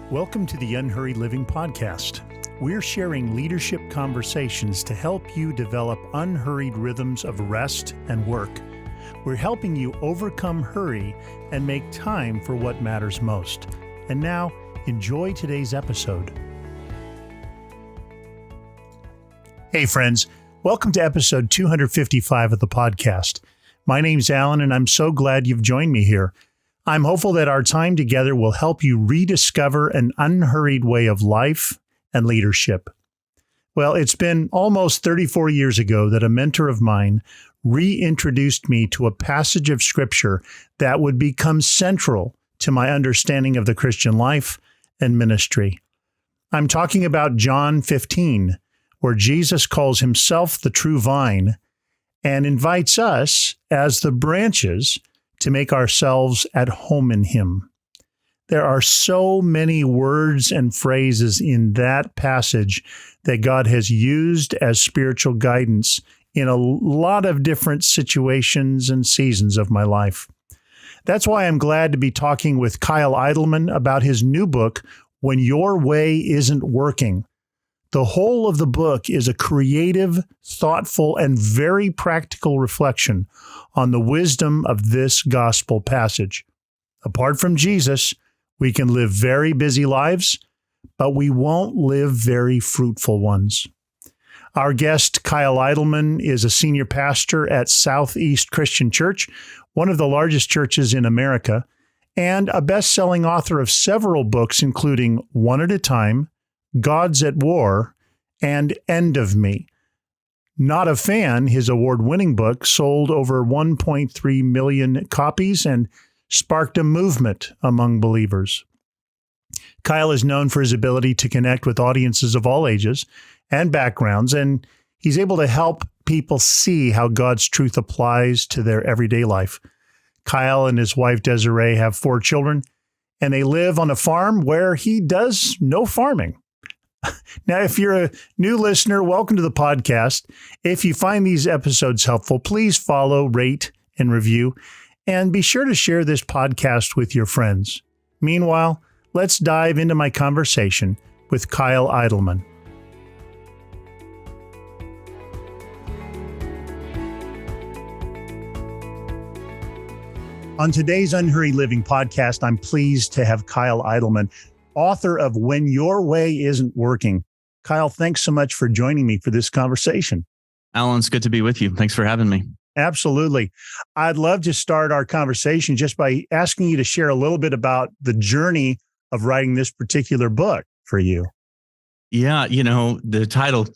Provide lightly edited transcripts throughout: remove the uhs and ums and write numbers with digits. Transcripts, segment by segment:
Welcome to the Unhurried Living Podcast. We're sharing leadership conversations to help you develop unhurried rhythms of rest and work. We're helping you overcome hurry and make time for what matters most. And now, enjoy today's episode. Hey friends, welcome to episode 255 of the podcast. My name's Alan, and I'm so glad you've joined me here. I'm hopeful that our time together will help you rediscover an unhurried way of life and leadership. Well, it's been almost 34 years ago that a mentor of mine reintroduced me to a passage of Scripture that would become central to my understanding of the Christian life and ministry. I'm talking about John 15, where Jesus calls himself the true vine and invites us as the branches to make ourselves at home in him. There are so many words and phrases in that passage that God has used as spiritual guidance in a lot of different situations and seasons of my life. That's why I'm glad to be talking with Kyle Idleman about his new book, When Your Way Isn't Working. The whole of the book is a creative, thoughtful, and very practical reflection on the wisdom of this gospel passage. Apart from Jesus, we can live very busy lives, but we won't live very fruitful ones. Our guest, Kyle Idleman, is a senior pastor at Southeast Christian Church, one of the largest churches in America, and a best-selling author of several books, including One at a Time, God's at War, and End of Me. Not a Fan, his award-winning book, sold over 1.3 million copies and sparked a movement among believers. Kyle is known for his ability to connect with audiences of all ages and backgrounds, and he's able to help people see how God's truth applies to their everyday life. Kyle and his wife Desiree have 4 children, and they live on a farm where he does no farming. Now, if you're a new listener, welcome to the podcast. If you find these episodes helpful, please follow, rate, and review, and be sure to share this podcast with your friends. Meanwhile, let's dive into my conversation with Kyle Idleman. On today's Unhurried Living podcast, I'm pleased to have Kyle Idleman, author of When Your Way Isn't Working. Kyle, thanks so much for joining me for this conversation. Alan, it's good to be with you. Thanks for having me. Absolutely. I'd love to start our conversation just by asking you to share a little bit about the journey of writing this particular book for you. Yeah, the title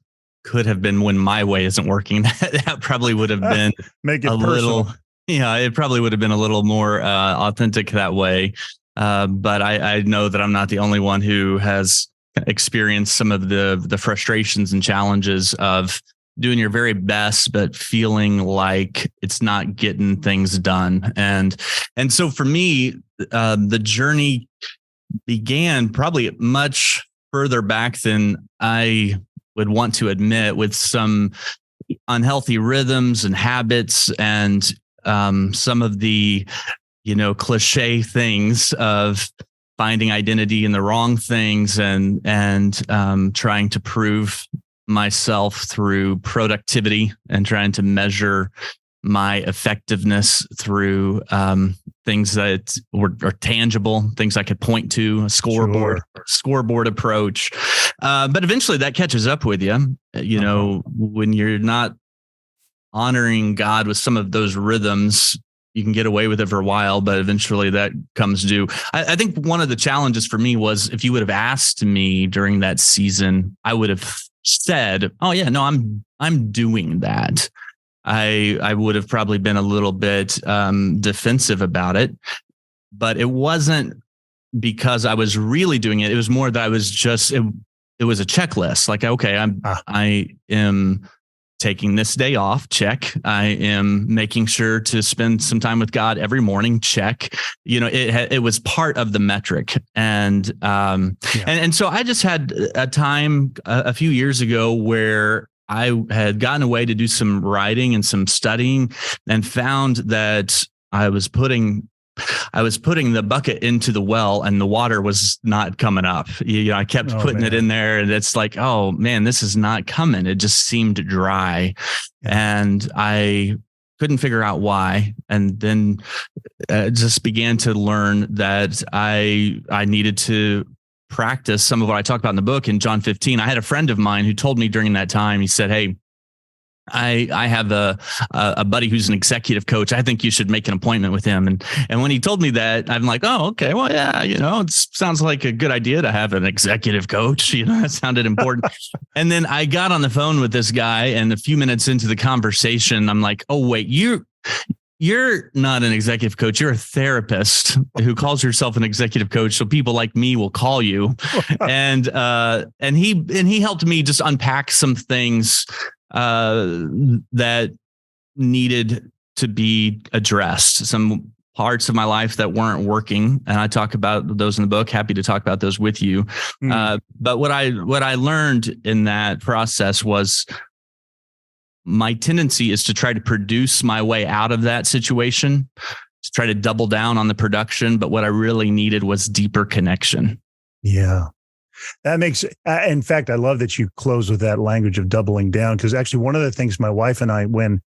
could have been When My Way Isn't Working. That probably would have been Make it personal. It probably would have been a little more authentic that way. But I know that I'm not the only one who has experienced some of the frustrations and challenges of doing your very best, but feeling like it's not getting things done. And so for me, the journey began probably much further back than I would want to admit, with some unhealthy rhythms and habits and some of the cliche things of finding identity in the wrong things and trying to prove myself through productivity and trying to measure my effectiveness through things that are tangible, things I could point to, a scoreboard approach. But eventually that catches up with you, when you're not honoring God with some of those rhythms. You can get away with it for a while, but eventually that comes due. I think one of the challenges for me was, if you would have asked me during that season, I would have said, "Oh yeah, no, I'm doing that." I would have probably been a little bit defensive about it, but it wasn't because I was really doing it. It was more that I was just it was a checklist. Like, okay, I am taking this day off, check. I am making sure to spend some time with God every morning, check. It was part of the metric. And so I just had a time a few years ago where I had gotten away to do some writing and some studying, and found that I was putting I was putting the bucket into the well and the water was not coming up. I kept putting it in there, and it's like, oh man, this is not coming. It just seemed dry, and I couldn't figure out why. And then just began to learn that I needed to practice some of what I talk about in the book. In John 15, I had a friend of mine who told me during that time, he said, "Hey, I have a buddy who's an executive coach. I think you should make an appointment with him." And when he told me that, I'm like, oh, okay, well, yeah, it sounds like a good idea to have an executive coach. That sounded important. And then I got on the phone with this guy, and a few minutes into the conversation, I'm like, oh, wait, you're not an executive coach. You're a therapist who calls yourself an executive coach. So people like me will call you. And he helped me just unpack some things that needed to be addressed, some parts of my life that weren't working. And I talk about those in the book. Happy to talk about those with you. But what I learned in that process was my tendency is to try to produce my way out of that situation, to try to double down on the production. But what I really needed was deeper connection. Yeah. That makes, in fact, I love that you close with that language of doubling down, because actually one of the things my wife and I, when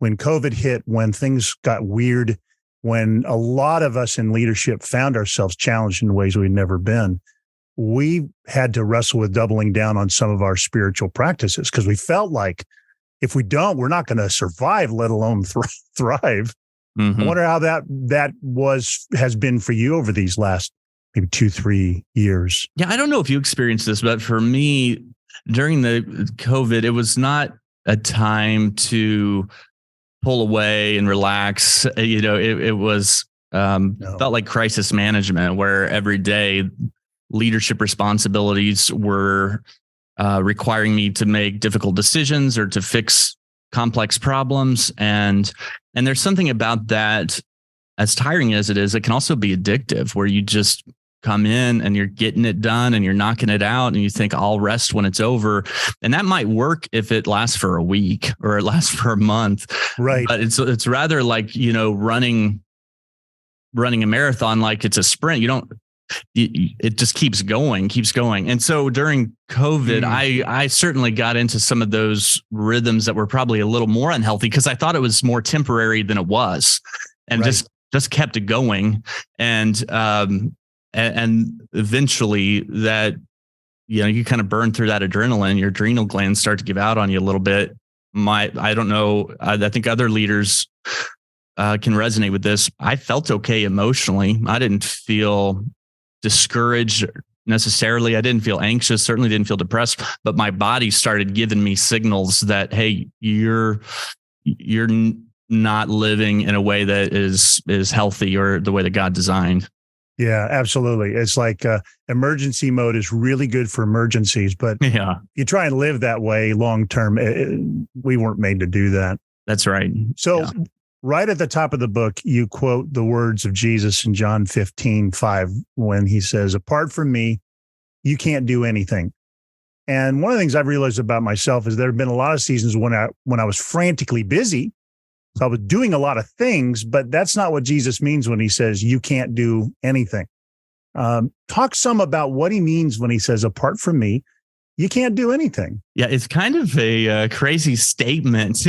COVID hit, when things got weird, when a lot of us in leadership found ourselves challenged in ways we'd never been, we had to wrestle with doubling down on some of our spiritual practices, because we felt like if we don't, we're not going to survive, let alone thrive. Mm-hmm. I wonder how that has been for you over these last maybe 2-3 years. Yeah, I don't know if you experienced this, but for me, during the COVID, it was not a time to pull away and relax. It was felt like crisis management, where every day leadership responsibilities were requiring me to make difficult decisions or to fix complex problems. And there's something about that, as tiring as it is, it can also be addictive, where you just come in and you're getting it done and you're knocking it out and you think, I'll rest when it's over. And that might work if it lasts for a week or it lasts for a month. Right. But it's rather like, running a marathon like it's a sprint. It just keeps going. And so during COVID, I certainly got into some of those rhythms that were probably a little more unhealthy, because I thought it was more temporary than it was, and just kept it going. And eventually that, you kind of burn through that adrenaline, your adrenal glands start to give out on you a little bit. I don't know. I think other leaders can resonate with this. I felt okay emotionally. I didn't feel discouraged necessarily. I didn't feel anxious, certainly didn't feel depressed, but my body started giving me signals that, hey, you're not living in a way that is healthy or the way that God designed. Yeah, absolutely. It's like emergency mode is really good for emergencies, but you try and live that way long term. We weren't made to do that. That's right. So right at the top of the book, you quote the words of Jesus in John 15:5, when he says, "Apart from me, you can't do anything." And one of the things I've realized about myself is there have been a lot of seasons when I was frantically busy. So I was doing a lot of things, but that's not what Jesus means when he says you can't do anything. Talk some about what he means when he says, apart from me, you can't do anything. Yeah, it's kind of a crazy statement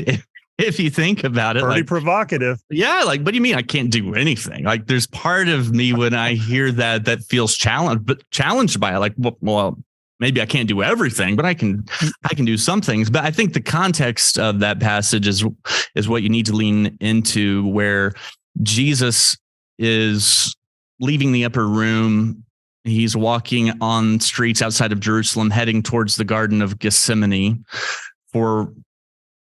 if you think about it. Pretty provocative. Yeah, what do you mean I can't do anything? There's part of me when I hear that feels challenged by it. Well, maybe I can't do everything, but I can do some things. But I think the context of that passage is what you need to lean into, where Jesus is leaving the upper room. He's walking on streets outside of Jerusalem, heading towards the Garden of Gethsemane for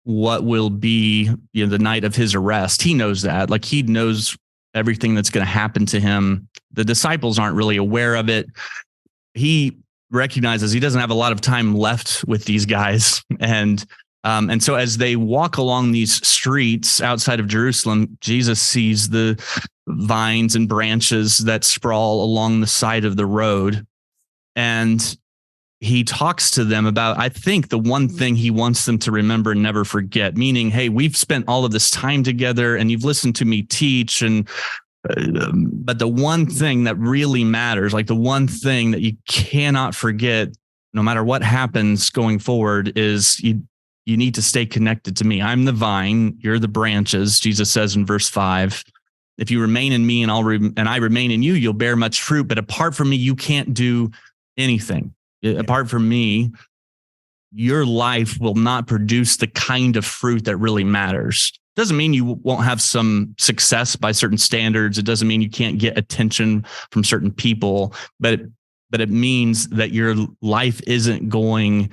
what will be the night of his arrest. He knows that. He knows everything that's going to happen to him. The disciples aren't really aware of it. He recognizes he doesn't have a lot of time left with these guys. And so as they walk along these streets outside of Jerusalem, Jesus sees the vines and branches that sprawl along the side of the road. And he talks to them about, I think, the one thing he wants them to remember and never forget, meaning, hey, we've spent all of this time together and you've listened to me teach, and But the one thing that really matters, like the one thing that you cannot forget, no matter what happens going forward, is you need to stay connected to me. I'm the vine, you're the branches. Jesus says in verse 5, if you remain in me and I remain in you, you'll bear much fruit. But apart from me, you can't do anything. Apart from me, your life will not produce the kind of fruit that really matters. Doesn't mean you won't have some success by certain standards. It doesn't mean you can't get attention from certain people, but it means that your life isn't going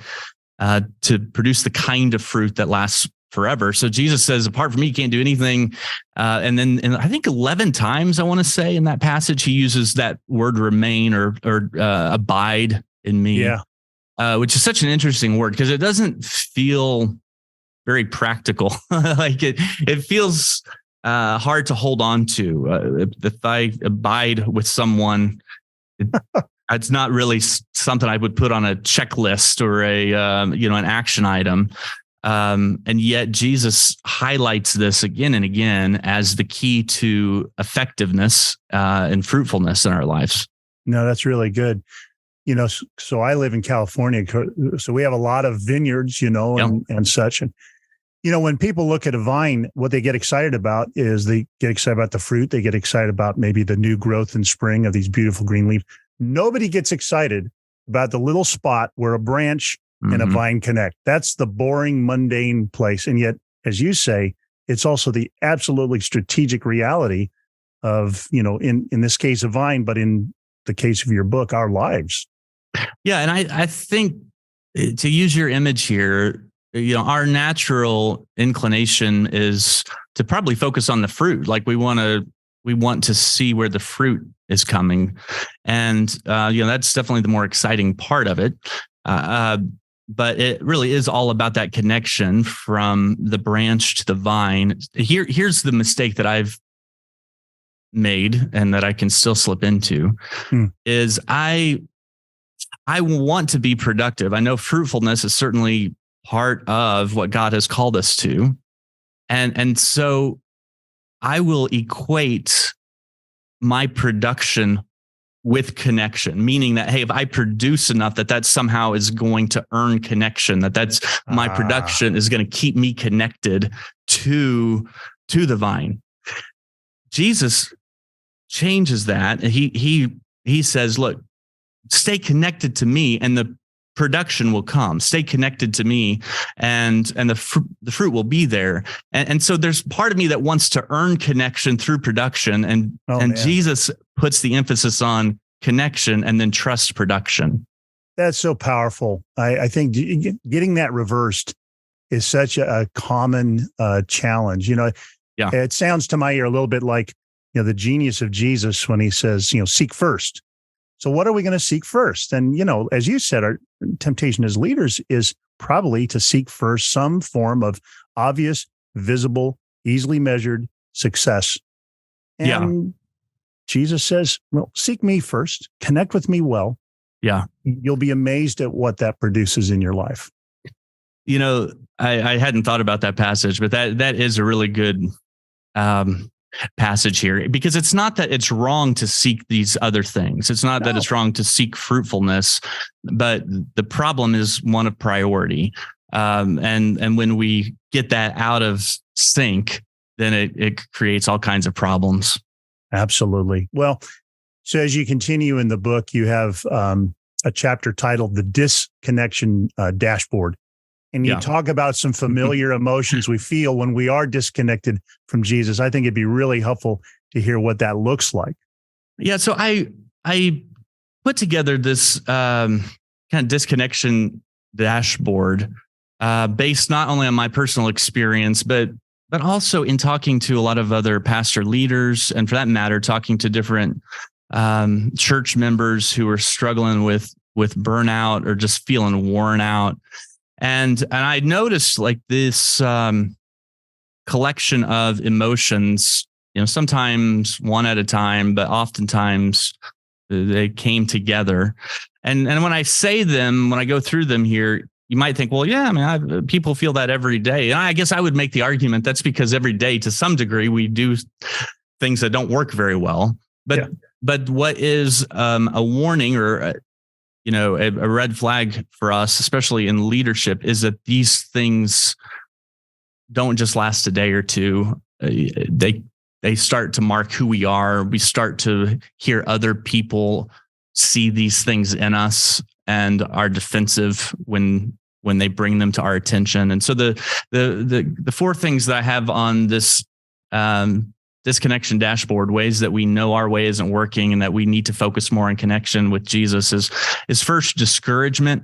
to produce the kind of fruit that lasts forever. So Jesus says, apart from me, you can't do anything. And I think 11 times, I want to say in that passage, he uses that word remain or abide in me, which is such an interesting word because it doesn't feel very practical. Like it feels hard to hold on to. If I abide with someone, it's not really something I would put on a checklist or an action item. And yet Jesus highlights this again and again as the key to effectiveness and fruitfulness in our lives. No, that's really good. So I live in California, so we have a lot of vineyards, and such. And, when people look at a vine, what they get excited about is they get excited about the fruit. They get excited about maybe the new growth in spring of these beautiful green leaves. Nobody gets excited about the little spot where a branch and a vine connect. That's the boring, mundane place. And yet, as you say, it's also the absolutely strategic reality of, in this case, a vine, but in the case of your book, our lives. Yeah. And I think to use your image here, our natural inclination is to probably focus on the fruit. Like we want to see where the fruit is coming. And, that's definitely the more exciting part of it. But it really is all about that connection from the branch to the vine. Here's the mistake that I've made and that I can still slip into is I want to be productive. I know fruitfulness is certainly part of what God has called us to. And so I will equate my production with connection, meaning that, hey, if I produce enough, that somehow is going to earn connection, that's my production is going to keep me connected to the vine. Jesus changes that. He says, look, stay connected to me and the production will come. Stay connected to me and the fruit will be there. And so there's part of me that wants to earn connection through production. And Jesus puts the emphasis on connection and then trust production. That's so powerful. I think getting that reversed is such a common challenge. It sounds to my ear a little bit like, the genius of Jesus when he says, seek first. So what are we going to seek first? And, as you said, our temptation as leaders is probably to seek first some form of obvious, visible, easily measured success. And Jesus says, well, seek me first, connect with me well. Yeah. You'll be amazed at what that produces in your life. I hadn't thought about that passage, but that is a really good passage here, because it's not that it's wrong to seek these other things. It's not that it's wrong to seek fruitfulness, but the problem is one of priority. And when we get that out of sync, then it creates all kinds of problems. Absolutely. Well, so as you continue in the book, you have a chapter titled The Disconnection Dashboard. And you talk about some familiar emotions we feel when we are disconnected from Jesus. I think it'd be really helpful to hear what that looks like. Yeah. So I put together this kind of disconnection dashboard based not only on my personal experience, but also in talking to a lot of other pastor leaders, and for that matter, talking to different church members who are struggling with burnout or just feeling worn out. And I noticed like this collection of emotions, sometimes one at a time, but oftentimes they came together. And when I say them, when I go through them here, you might think, well, yeah, I mean, people feel that every day. And I guess I would make the argument that's because every day, to some degree, we do things that don't work very well. But what is a warning or a red flag for us, especially in leadership, is that these things don't just last a day or two. They start to mark who we are. We start to hear other people see these things in us and are defensive when they bring them to our attention. And so the four things that I have on this disconnection dashboard, ways that we know our way isn't working and that we need to focus more on connection with Jesus, is first discouragement.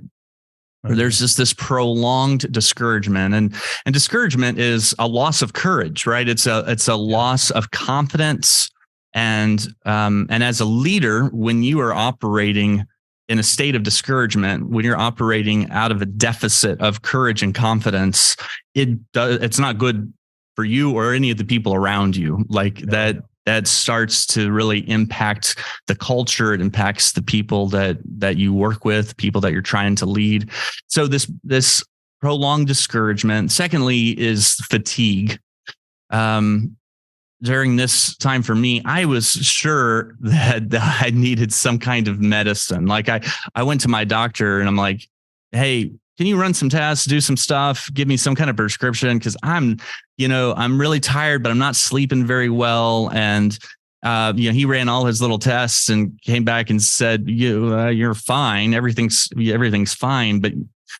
There's just this prolonged discouragement, and discouragement is a loss of courage, right? It's a loss of confidence, and as a leader, when you are operating in a state of discouragement, when you're operating out of a deficit of courage and confidence, it's not good for you or any of the people around you. That starts to really impact the culture. It impacts the people that you work with, people that you're trying to lead. So this prolonged discouragement. Secondly is fatigue. During this time for me, I was sure that I needed some kind of medicine. Like I went to my doctor and I'm like, hey, can you run some tests, do some stuff, give me some kind of prescription? Because I'm really tired, but I'm not sleeping very well. And he ran all his little tests and came back and said, you're fine. Everything's fine, but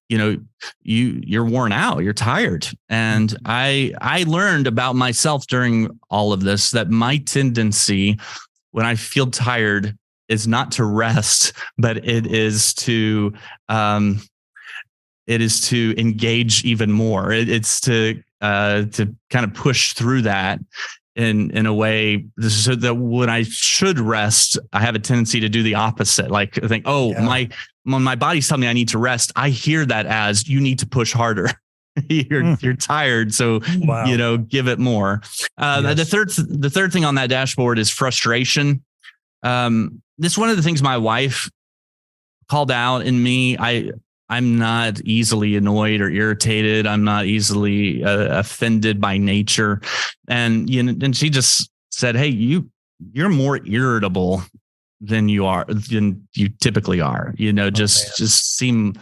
you're worn out, you're tired. And I learned about myself during all of this, that my tendency when I feel tired is not to rest, but it is to engage even more. It's to kind of push through that in a way so that when I should rest, I have a tendency to do the opposite. Like I think, my body's telling me I need to rest. I hear that as you need to push harder. You're tired, so give it more. The third thing on that dashboard is frustration. This is one of the things my wife called out in me. I'm not easily annoyed or irritated. I'm not easily offended by nature. And she just said, hey, you're more irritable than you typically are. You just seem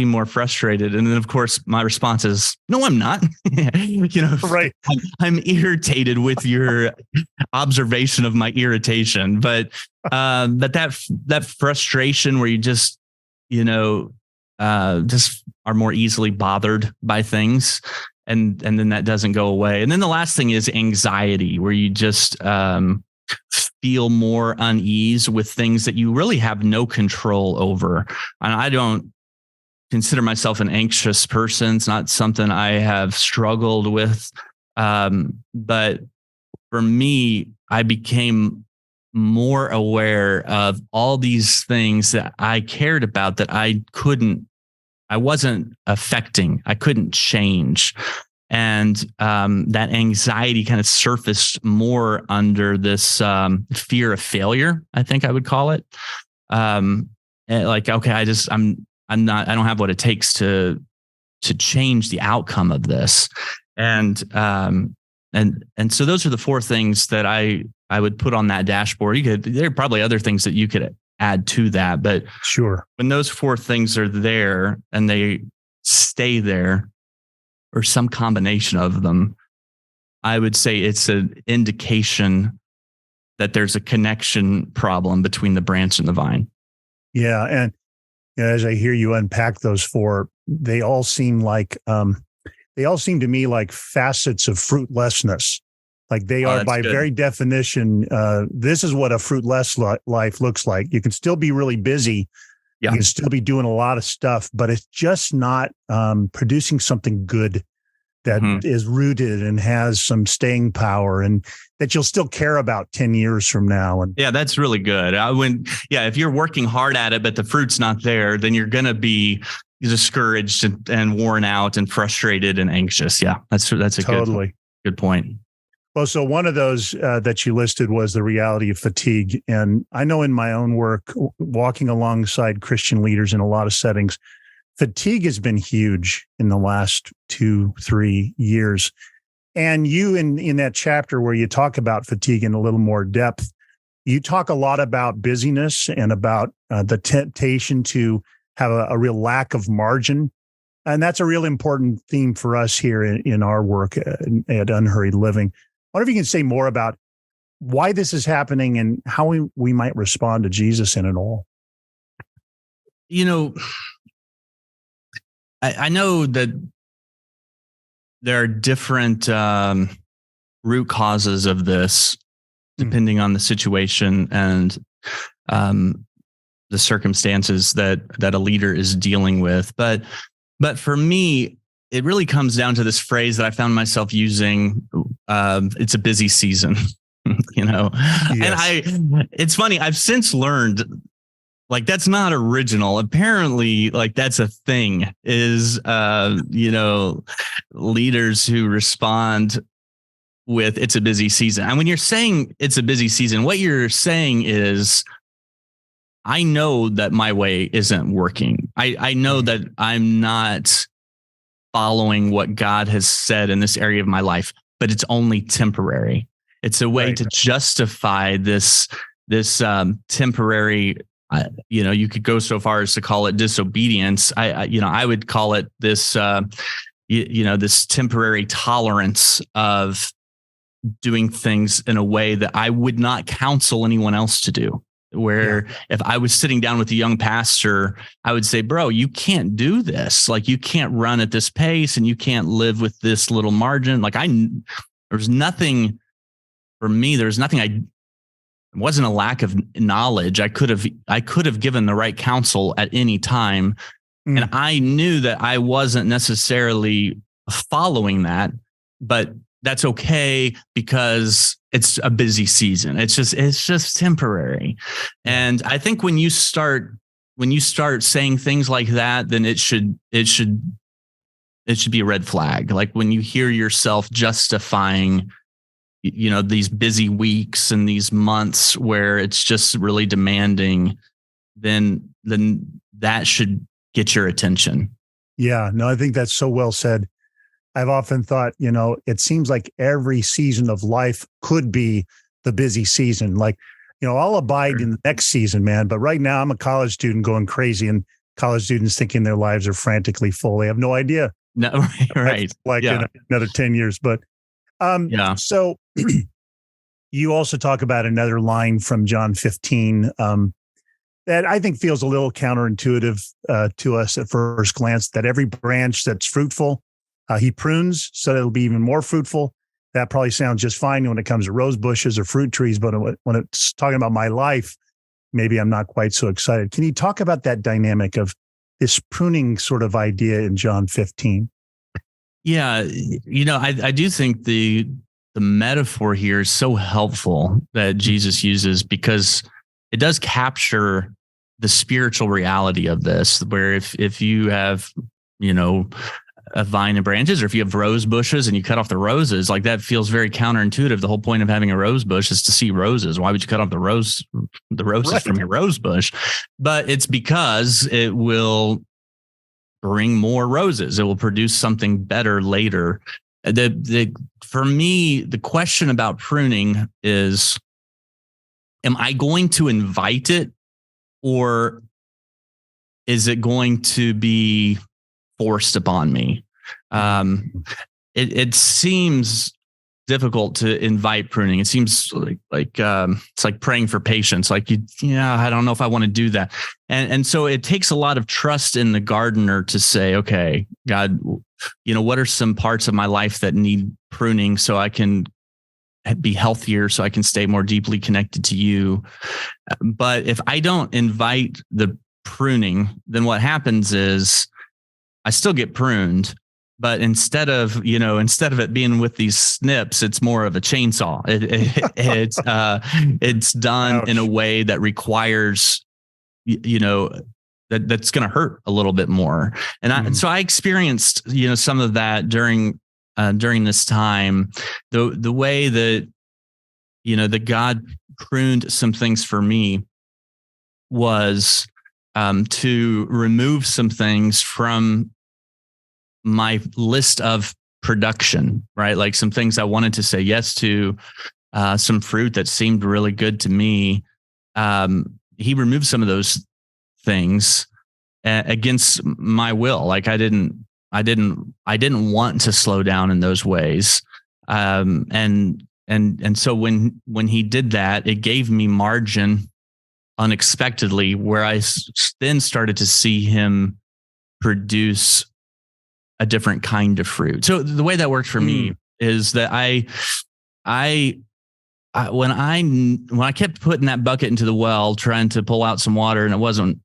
more frustrated. And then of course my response is, no, I'm not. Right. I'm irritated with your observation of my irritation, but that frustration where you just are more easily bothered by things. And then that doesn't go away. And then the last thing is anxiety, where you just feel more unease with things that you really have no control over. And I don't consider myself an anxious person. It's not something I have struggled with. But for me, I became more aware of all these things that I cared about that I wasn't affecting, I couldn't change. And that anxiety kind of surfaced more under this fear of failure, I think I would call it. Like, okay, I don't have what it takes to change the outcome of this. And so those are the four things that I would put on that dashboard. There are probably other things that you could add to that, but sure. When those four things are there and they stay there, or some combination of them, I would say it's an indication that there's a connection problem between the branch and the vine. Yeah. And as I hear you unpack those four, they all seem to me like facets of fruitlessness. Like they are by very definition, this is what a fruitless life looks like. You can still be really busy. Yeah. You can still be doing a lot of stuff, but it's just not producing something good that is rooted and has some staying power and that you'll still care about 10 years from now. And yeah, that's really good. If you're working hard at it, but the fruit's not there, then you're going to be discouraged and worn out and frustrated and anxious. Yeah, that's a good point. Well, so one of those that you listed was the reality of fatigue. And I know in my own work, walking alongside Christian leaders in a lot of settings, fatigue has been huge in the last 2-3 years. And you, in that chapter where you talk about fatigue in a little more depth, you talk a lot about busyness and about the temptation to have a real lack of margin. And that's a real important theme for us here in our work at Unhurried Living. I wonder if you can say more about why this is happening and how we might respond to Jesus in it all. I know that there are different root causes of this, depending on the situation and the circumstances that a leader is dealing with. But for me, it really comes down to this phrase that I found myself using. It's a busy season, Yes. And it's funny. I've since learned, like, that's not original. Apparently, like, that's a thing, is, leaders who respond with "it's a busy season." And when you're saying it's a busy season, what you're saying is, I know that my way isn't working. I know that I'm not following what God has said in this area of my life, but it's only temporary. It's a way to justify this temporary. You could go so far as to call it disobedience. I would call it this, this temporary tolerance of doing things in a way that I would not counsel anyone else to do. Where if I was sitting down with a young pastor, I would say, bro, you can't do this. Like, you can't run at this pace and you can't live with this little margin. Like, there's nothing for me. There's nothing. It wasn't a lack of knowledge. I could have given the right counsel at any time. And I knew that I wasn't necessarily following that, but that's okay because it's a busy season. It's just temporary. And I think when you start saying things like that, then it should be a red flag. Like, when you hear yourself justifying, these busy weeks and these months where it's just really demanding, then that should get your attention. Yeah, no, I think that's so well said. I've often thought, it seems like every season of life could be the busy season. Like, I'll abide in the next season, man. But right now I'm a college student going crazy, and college students thinking their lives are frantically full. They have no idea. No, right. Like in another 10 years. But so you also talk about another line from John 15 that I think feels a little counterintuitive to us at first glance, that every branch that's fruitful, he prunes so that it'll be even more fruitful. That probably sounds just fine when it comes to rose bushes or fruit trees, but when it's talking about my life, maybe I'm not quite so excited. Can you talk about that dynamic of this pruning sort of idea in John 15? Yeah, I do think the metaphor here is so helpful that Jesus uses, because it does capture the spiritual reality of this, where if you have, a vine and branches, or if you have rose bushes and you cut off the roses, like, that feels very counterintuitive. The whole point of having a rose bush is to see roses. Why would you cut off the roses from your rose bush? But it's because it will bring more roses. It will produce something better later. For me, the question about pruning is, am I going to invite it, or is it going to be forced upon me? It seems difficult to invite pruning. It seems like it's like praying for patience. Like, I don't know if I want to do that. And so it takes a lot of trust in the gardener to say, okay, God, what are some parts of my life that need pruning so I can be healthier, so I can stay more deeply connected to you. But if I don't invite the pruning, then what happens is I still get pruned, but instead of it being with these snips, it's more of a chainsaw. It's done Ouch. In a way that requires, that's going to hurt a little bit more. And so I experienced, some of that during this time, the way that, that God pruned some things for me was to remove some things from my list of production, right? Like some things I wanted to say yes to, some fruit that seemed really good to me. He removed some of those things against my will. Like I didn't want to slow down in those ways. And so when he did that, it gave me margin unexpectedly, where I then started to see him produce a different kind of fruit. So the way that worked for me is that when I kept putting that bucket into the well, trying to pull out some water, and it wasn't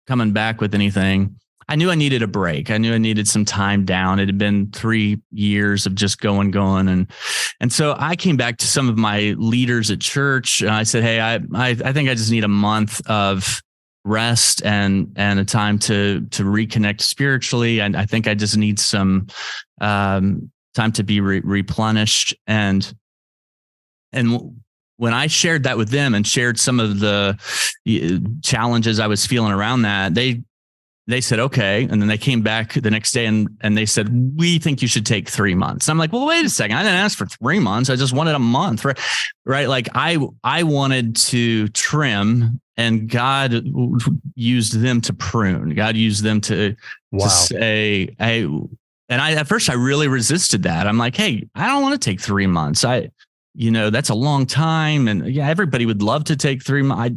coming back with anything, I knew I needed a break. I knew I needed some time down. It had been 3 years of just going. And so I came back to some of my leaders at church, and I said, hey, I think I just need a month of rest and a time to reconnect spiritually. And I think I just need some time to be replenished. And when I shared that with them and shared some of the challenges I was feeling around that, they said, okay. And then they came back the next day and they said, we think you should take 3 months. And I'm like, well, wait a second. I didn't ask for 3 months. I just wanted a month, right? Like I wanted to trim, and God used them to prune. God used them to say, at first I really resisted that. I'm like, hey, I don't want to take 3 months. That's a long time. And yeah, everybody would love to take 3 months.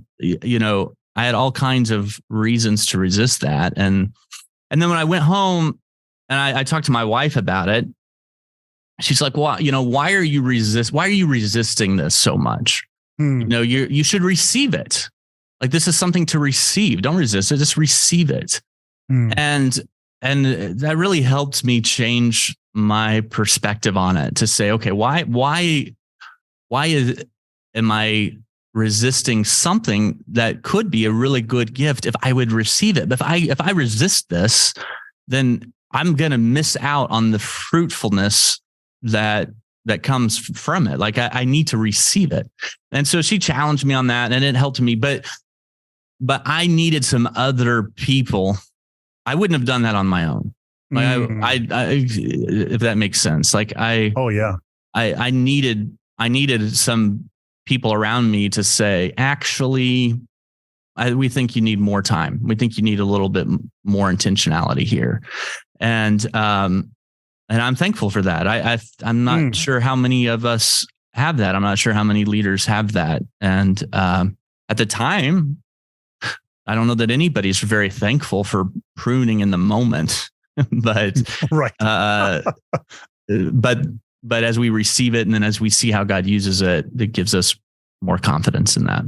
I had all kinds of reasons to resist that. And then when I went home and I talked to my wife about it, she's like, well, why are you resisting this so much? You should receive it. Like, this is something to receive. Don't resist it. Just receive it. And that really helped me change my perspective on it, to say, okay, why am I resisting something that could be a really good gift if I would receive it? But if I resist this, then I'm going to miss out on the fruitfulness that comes from it. Like I need to receive it. And so she challenged me on that, and it helped me. But I needed some other people. I wouldn't have done that on my own. Like I if that makes sense. Like I needed some people around me to say, actually, we think you need more time. We think you need a little bit more intentionality here. And I'm thankful for that. I'm not sure how many of us have that. I'm not sure how many leaders have that. And at the time, I don't know that anybody's very thankful for pruning in the moment, but right. But as we receive it, and then as we see how God uses it, it gives us more confidence in that.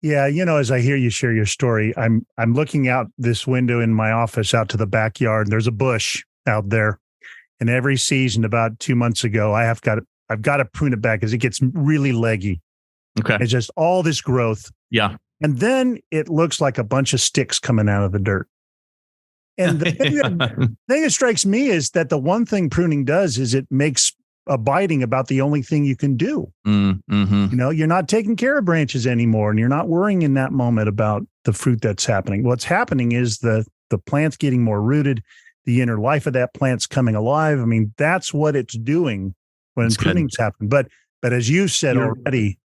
Yeah, as I hear you share your story, I'm looking out this window in my office out to the backyard, and there's a bush out there. And every season, about 2 months ago, I've got to prune it back because it gets really leggy. Okay, it's just all this growth. Yeah, and then it looks like a bunch of sticks coming out of the dirt. And the thing that strikes me is that the one thing pruning does is it makes abiding about the only thing you can do. You're not taking care of branches anymore, and you're not worrying in that moment about the fruit that's happening. What's happening is the plant's getting more rooted. The inner life of that plant's coming alive. I mean, that's what it's doing when pruning's happen. But as you said already,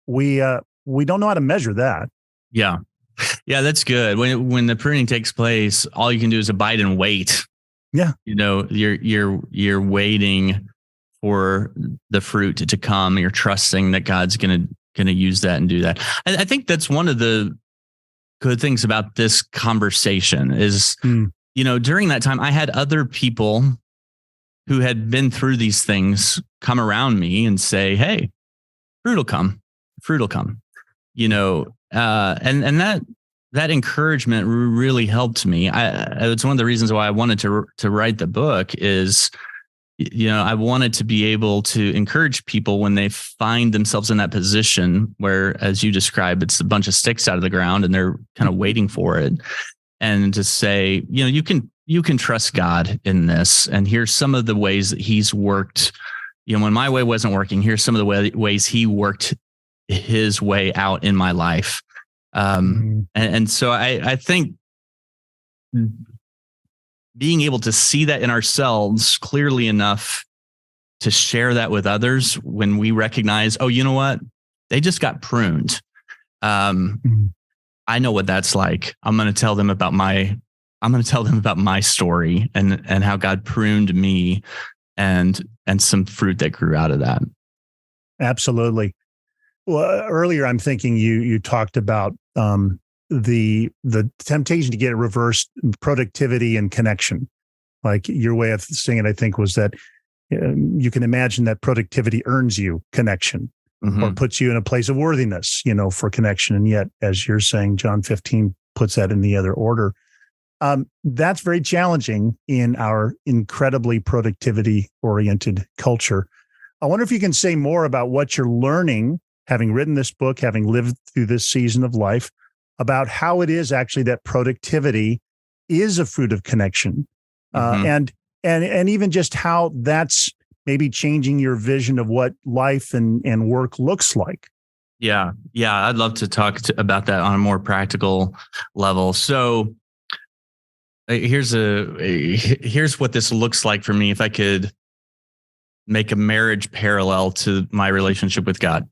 we don't know how to measure that. Yeah. Yeah, that's good. When the pruning takes place, all you can do is abide and wait. Yeah. You're waiting for the fruit to come. You're trusting that God's going to use that and do that. I think that's one of the good things about this conversation is, during that time, I had other people who had been through these things come around me and say, hey, fruit will come. And that encouragement really helped me. It's one of the reasons why I wanted to write the book is, I wanted to be able to encourage people when they find themselves in that position where, as you described, it's a bunch of sticks out of the ground and they're kind of waiting for it. And to say, you can trust God in this. And here's some of the ways that He's worked. When my way wasn't working, here's some of the ways He worked His way out in my life. And so I think being able to see that in ourselves clearly enough to share that with others when we recognize, oh, you know what? They just got pruned. I know what that's like. I'm going to tell them about my story and how God pruned me and some fruit that grew out of that. Absolutely. Well, earlier I'm thinking you talked about the temptation to get reversed, productivity and connection. Like your way of saying it, I think, was that you can imagine that productivity earns you connection or puts you in a place of worthiness, for connection. And yet, as you're saying, John 15 puts that in the other order. That's very challenging in our incredibly productivity-oriented culture. I wonder if you can say more about what you're learning, having written this book, having lived through this season of life, about how it is actually that productivity is a fruit of connection, and even just how that's maybe changing your vision of what life and work looks like. Yeah. I'd love to talk about that on a more practical level. So here's what this looks like for me. If I could make a marriage parallel to my relationship with God,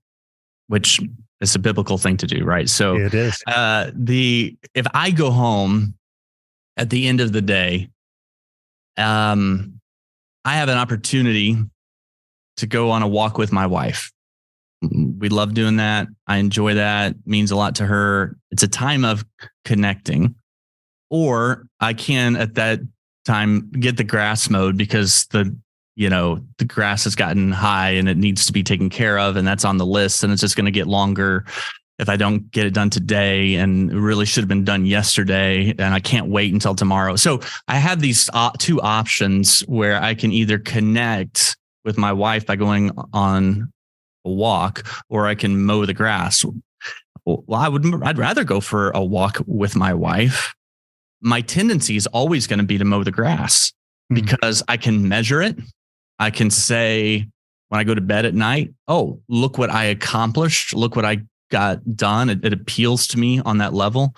which is a biblical thing to do, right? So it is. If I go home at the end of the day, I have an opportunity to go on a walk with my wife. We love doing that. I enjoy that. It means a lot to her. It's a time of connecting. Or I can at that time get the grass mowed because the grass has gotten high and it needs to be taken care of, and that's on the list, and it's just going to get longer if I don't get it done today, and it really should have been done yesterday, and I can't wait until tomorrow. So I have these two options where I can either connect with my wife by going on a walk, or I can mow the grass. Well, I'd rather go for a walk with my wife. My tendency is always going to be to mow the grass because I can measure it. I can say when I go to bed at night, oh, look what I accomplished. Look what I got done. It appeals to me on that level.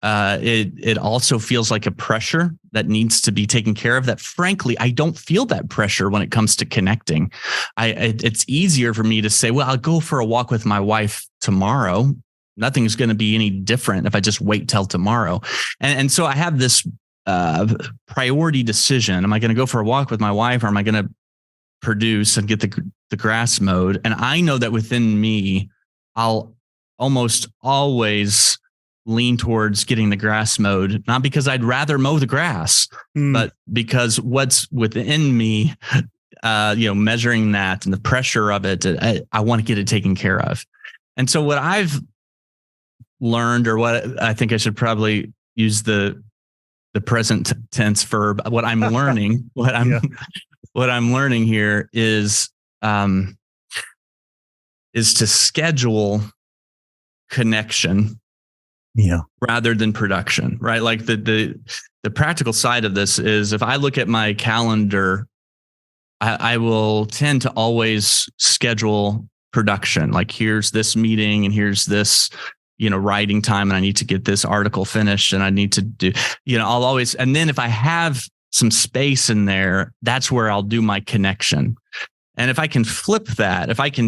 It also feels like a pressure that needs to be taken care of, that frankly, I don't feel that pressure when it comes to connecting. It's easier for me to say, well, I'll go for a walk with my wife tomorrow. Nothing's going to be any different if I just wait till tomorrow. And so I have this priority decision. Am I going to go for a walk with my wife, or am I going to produce and get the grass mowed? And I know that within me, I'll almost always lean towards getting the grass mowed, not because I'd rather mow the grass, but because what's within me, measuring that and the pressure of it, I want to get it taken care of. And so what I've learned, or what I think I should probably use the present tense verb, what I'm learning, what I'm learning here is to schedule connection rather than production, right? Like the practical side of this is, if I look at my calendar, I will tend to always schedule production. Like, here's this meeting and here's this, writing time, and I need to get this article finished, and I need to do, I'll always, and then if I have some space in there, that's where I'll do my connection. And if I can flip that, if I can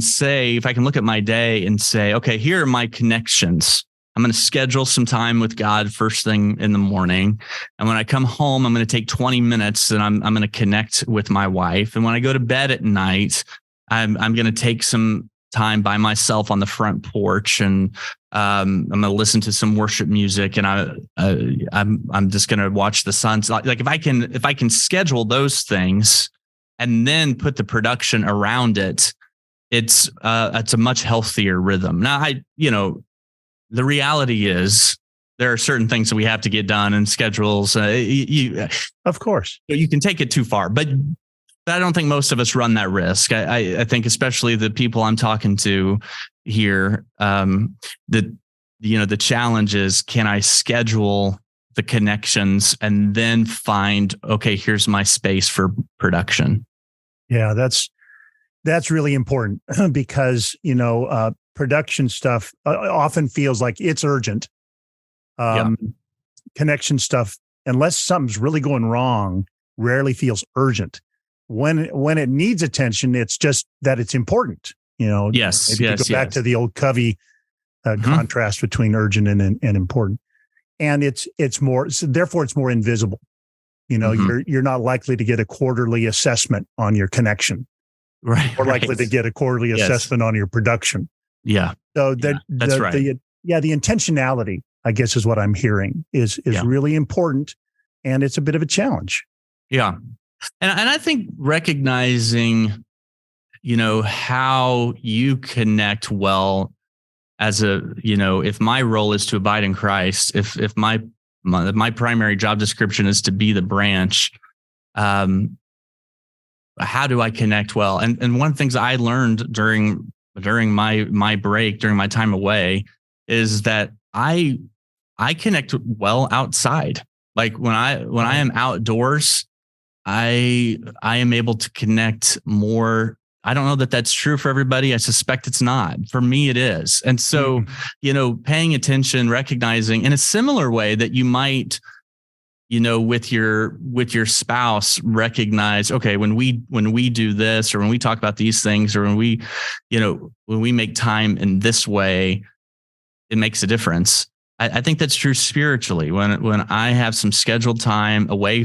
look at my day and say, okay, here are my connections. I'm going to schedule some time with God first thing in the morning. And when I come home, I'm going to take 20 minutes and I'm going to connect with my wife. And when I go to bed at night, I'm going to take some time by myself on the front porch, and I'm going to listen to some worship music, and I'm just going to watch the sun. Like if I can schedule those things and then put the production around it, it's a much healthier rhythm. Now, the reality is there are certain things that we have to get done, and schedules. Of course, you can take it too far, but I don't think most of us run that risk. I think especially the people I'm talking to here, the challenge is, can I schedule the connections and then find, okay, here's my space for production. Yeah, that's really important because, production stuff often feels like it's urgent. Connection stuff unless something's really going wrong, rarely feels urgent. When it needs attention, it's just that it's important. Yes. Maybe to go back to the old Covey contrast between urgent and important. And it's more, so therefore it's more invisible. You're not likely to get a quarterly assessment on your connection. Right. Or likely to get a quarterly assessment on your production. Yeah. So that's right. The intentionality, I guess, is what I'm hearing is really important, and it's a bit of a challenge. Yeah. And I think recognizing, how you connect well as if my role is to abide in Christ, if my primary job description is to be the branch, how do I connect well? And one of the things I learned during my break, during my time away, is that I connect well outside. Like when I am outdoors, I am able to connect more. I don't know that that's true for everybody. I suspect it's not. For me, it is. And so, paying attention, recognizing in a similar way that you might, with your spouse, recognize, okay, when we do this, or when we talk about these things, or when we make time in this way, it makes a difference. I think that's true spiritually. When I have some scheduled time away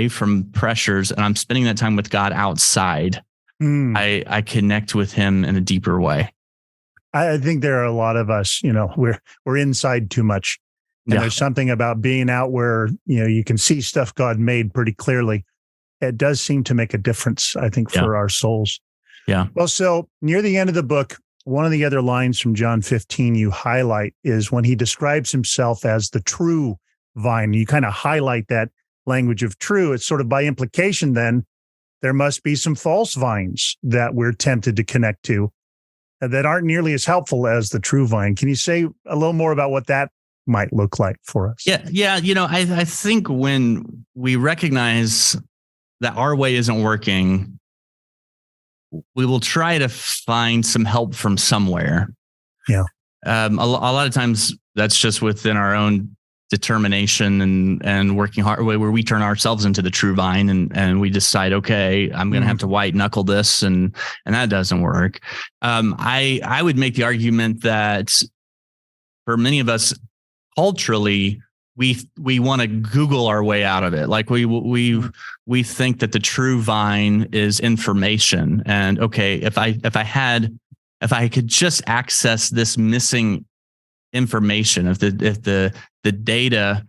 from pressures, and I'm spending that time with God outside, I connect with Him in a deeper way. I think there are a lot of us, we're inside too much. And there's something about being out where, you can see stuff God made pretty clearly. It does seem to make a difference, I think, for our souls. Yeah. Well, so near the end of the book, one of the other lines from John 15 you highlight is when he describes himself as the true vine. You kind of highlight that language of true. It's sort of by implication, then, there must be some false vines that we're tempted to connect to that aren't nearly as helpful as the true vine. Can you say a little more about what that might look like for us? Yeah. I think when we recognize that our way isn't working, we will try to find some help from somewhere. Yeah. A lot of times that's just within our own determination and working hard, where we turn ourselves into the true vine and we decide, okay, I'm going to have to white knuckle this, and that doesn't work. I would make the argument that for many of us, culturally, we want to Google our way out of it. Like we think that the true vine is information, and okay, if I could just access this missing information, if the data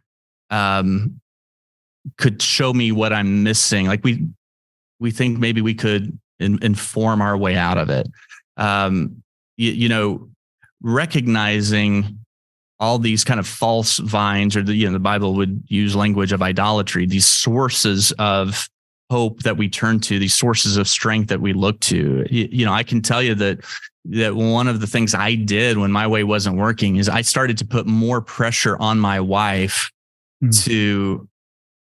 could show me what I'm missing, like we think maybe we could inform our way out of it. Recognizing all these kind of false vines, or the Bible would use language of idolatry, these sources of hope that we turn to, these sources of strength that we look to. I can tell you that one of the things I did when my way wasn't working is I started to put more pressure on my wife to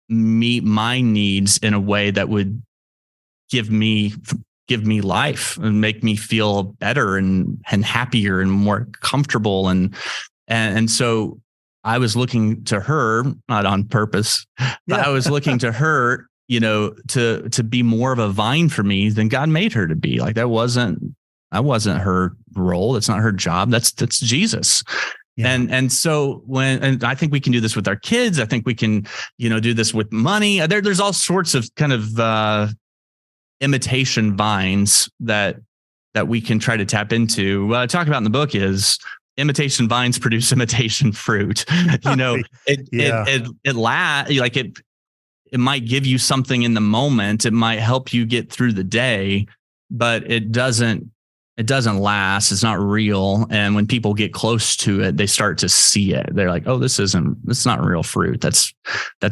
meet my needs in a way that would give me life and make me feel better and happier and more comfortable. And so I was looking to her, not on purpose, but I was looking to her, to be more of a vine for me than God made her to be. Like that wasn't her role. That's not her job. That's Jesus. Yeah. And so and I think we can do this with our kids. I think we can, do this with money. There's all sorts of kind of imitation vines that we can try to tap into. What I talk about in the book is imitation vines produce imitation fruit. It might give you something in the moment. It might help you get through the day, but it doesn't last. It's not real. And when people get close to it, they start to see it. They're like, oh, it's not real fruit. That's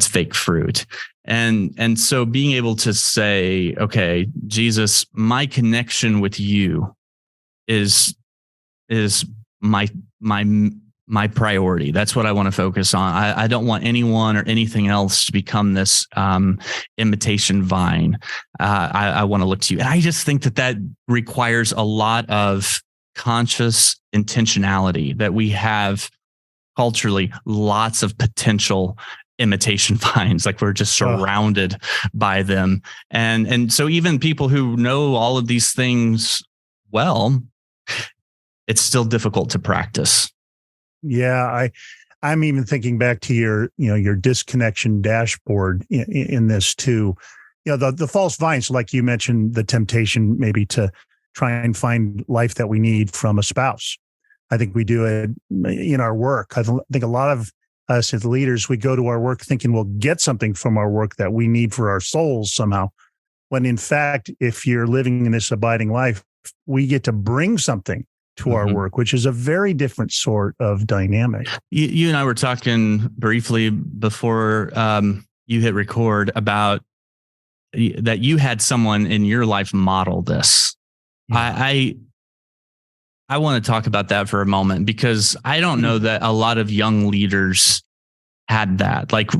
fake fruit. And so being able to say, okay, Jesus, my connection with you is my priority. That's what I want to focus on. I don't want anyone or anything else to become this imitation vine. I want to look to you. And I just think that requires a lot of conscious intentionality, that we have culturally lots of potential imitation vines, like we're just surrounded by them. And so even people who know all of these things well, it's still difficult to practice. Yeah, I'm even thinking back to your disconnection dashboard in this too. The false vines, like you mentioned, the temptation maybe to try and find life that we need from a spouse. I think we do it in our work. I think a lot of us as leaders, we go to our work thinking we'll get something from our work that we need for our souls somehow. When in fact, if you're living in this abiding life, we get to bring something to our work, which is a very different sort of dynamic. You and I were talking briefly before you hit record about that you had someone in your life model this. Yeah. I want to talk about that for a moment, because I don't know that a lot of young leaders had that. Like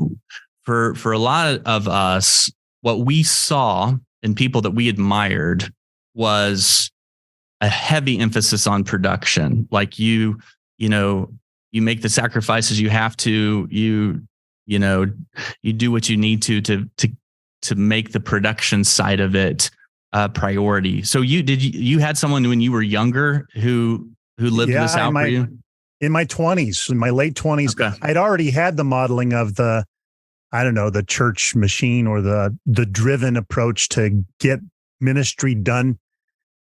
for a lot of us, what we saw in people that we admired was a heavy emphasis on production. Like you make the sacrifices you have to, you do what you need to make the production side of it a priority. So you had someone when you were younger who lived this out for you? In my 20s, in my late 20s, okay. I'd already had the modeling of the church machine or the driven approach to get ministry done.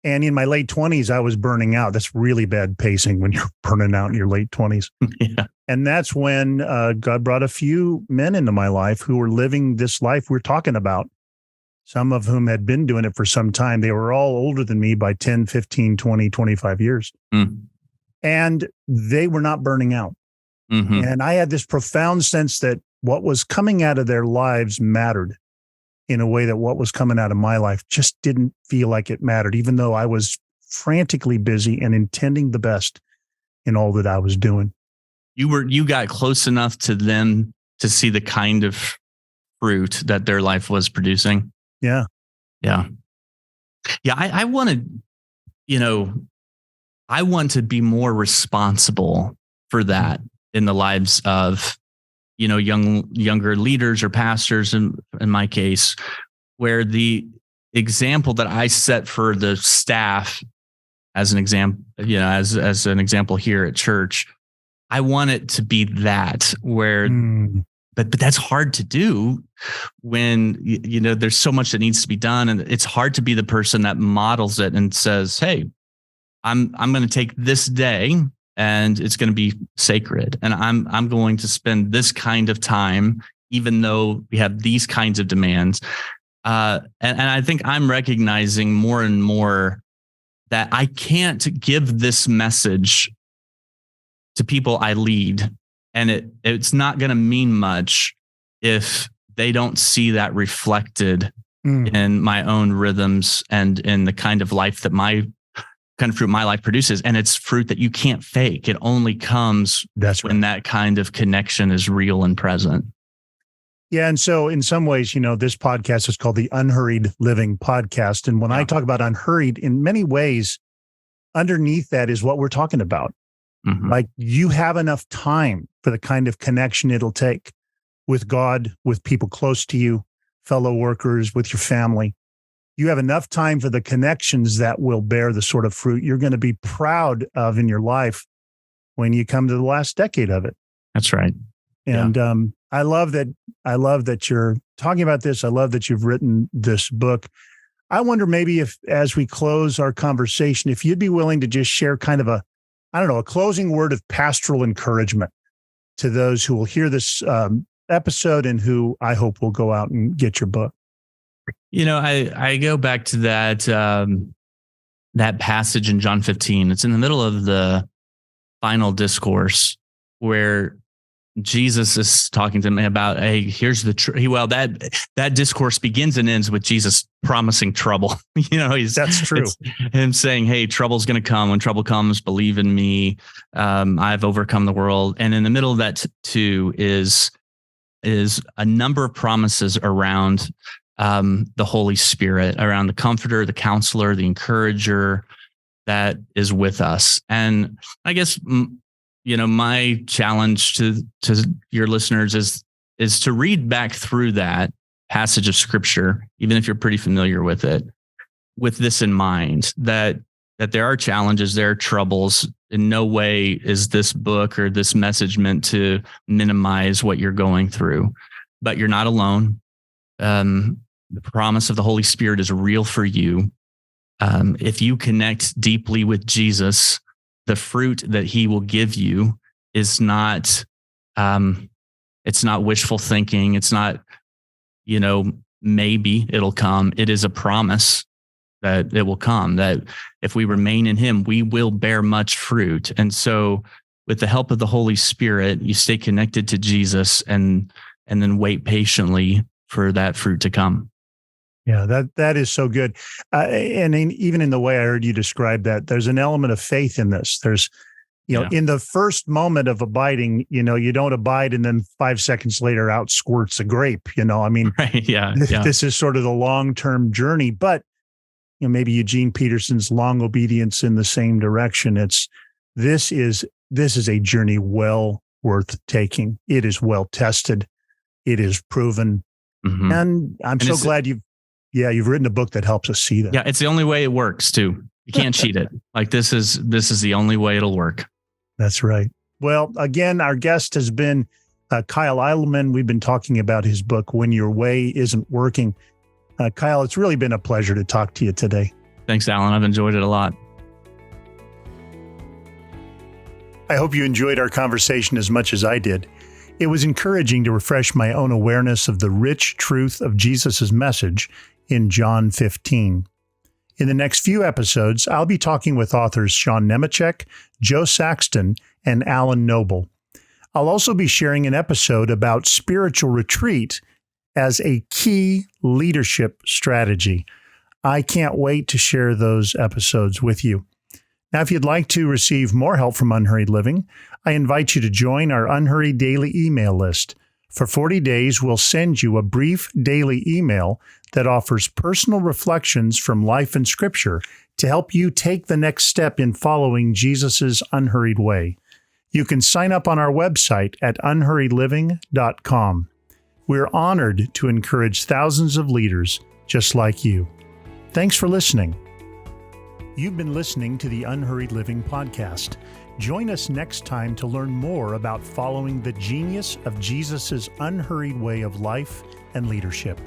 And in my late 20s, I was burning out. That's really bad pacing when you're burning out in your late 20s. Yeah. And that's when God brought a few men into my life who were living this life we're talking about, some of whom had been doing it for some time. They were all older than me by 10, 15, 20, 25 years. And they were not burning out. And I had this profound sense that what was coming out of their lives mattered in a way that what was coming out of my life just didn't feel like it mattered, even though I was frantically busy and intending the best in all that I was doing. You got close enough to them to see the kind of fruit that their life was producing. Yeah. Yeah. Yeah. I want to be more responsible for that in the lives of, younger leaders or pastors in my case, where the example that I set for the staff as an example, as an example here at church, I want it to be that where, but that's hard to do when, there's so much that needs to be done. And it's hard to be the person that models it and says, hey, I'm going to take this day and it's going to be sacred. And I'm going to spend this kind of time, even though we have these kinds of demands. And I think I'm recognizing more and more that I can't give this message to people I lead. And it's not going to mean much if they don't see that reflected in my own rhythms and in the kind of life that fruit my life produces. And it's fruit that you can't fake. It only comes when that kind of connection is real and present. Yeah. And so in some ways, this podcast is called the Unhurried Living Podcast. And when I talk about unhurried, in many ways, underneath that is what we're talking about. Like you have enough time for the kind of connection it'll take with God, with people close to you, fellow workers, with your family. You have enough time for the connections that will bear the sort of fruit you're going to be proud of in your life when you come to the last decade of it. That's right. And I love that you're talking about this. I love that you've written this book. I wonder maybe if, as we close our conversation, if you'd be willing to just share kind of a closing word of pastoral encouragement to those who will hear this episode and who I hope will go out and get your book. I go back to that passage in John 15. It's in the middle of the final discourse where Jesus is talking to me about, hey, here's that discourse begins and ends with Jesus promising trouble. That's true. It's him saying, hey, trouble's going to come. When trouble comes, believe in me. I've overcome the world. And in the middle of that too is a number of promises around the Holy Spirit, around the comforter, the counselor, the encourager that is with us. And I guess, my challenge to your listeners is is to read back through that passage of scripture, even if you're pretty familiar with it, with this in mind, that there are challenges, there are troubles. In no way is this book or this message meant to minimize what you're going through, but you're not alone. The promise of the Holy Spirit is real for you. If you connect deeply with Jesus, the fruit that he will give you is not, it's not wishful thinking. It's not, maybe it'll come. It is a promise that it will come, that if we remain in him, we will bear much fruit. And so with the help of the Holy Spirit, you stay connected to Jesus and then wait patiently for that fruit to come. Yeah, that is so good. And even in the way I heard you describe that, there's an element of faith in this. There's, in the first moment of abiding, you don't abide and then 5 seconds later out squirts a grape, Right, yeah. This is sort of the long-term journey, but maybe Eugene Peterson's long obedience in the same direction. This is a journey well worth taking. It is well tested. It is proven. Mm-hmm. And I'm so glad you've written a book that helps us see that. Yeah. It's the only way it works too. You can't cheat it. Like this is the only way it'll work. That's right. Well, again, our guest has been Kyle Idleman. We've been talking about his book, When Your Way Isn't Working. Kyle, it's really been a pleasure to talk to you today. Thanks, Alan. I've enjoyed it a lot. I hope you enjoyed our conversation as much as I did. It was encouraging to refresh my own awareness of the rich truth of Jesus' message in John 15. In the next few episodes, I'll be talking with authors Sean Nemechek, Joe Saxton, and Alan Noble. I'll also be sharing an episode about spiritual retreat as a key leadership strategy. I can't wait to share those episodes with you. Now, if you'd like to receive more help from Unhurried Living, I invite you to join our Unhurried daily email list. For 40 days, we'll send you a brief daily email that offers personal reflections from life and scripture to help you take the next step in following Jesus' unhurried way. You can sign up on our website at unhurriedliving.com. We're honored to encourage thousands of leaders just like you. Thanks for listening. You've been listening to the Unhurried Living podcast. Join us next time to learn more about following the genius of Jesus' unhurried way of life and leadership.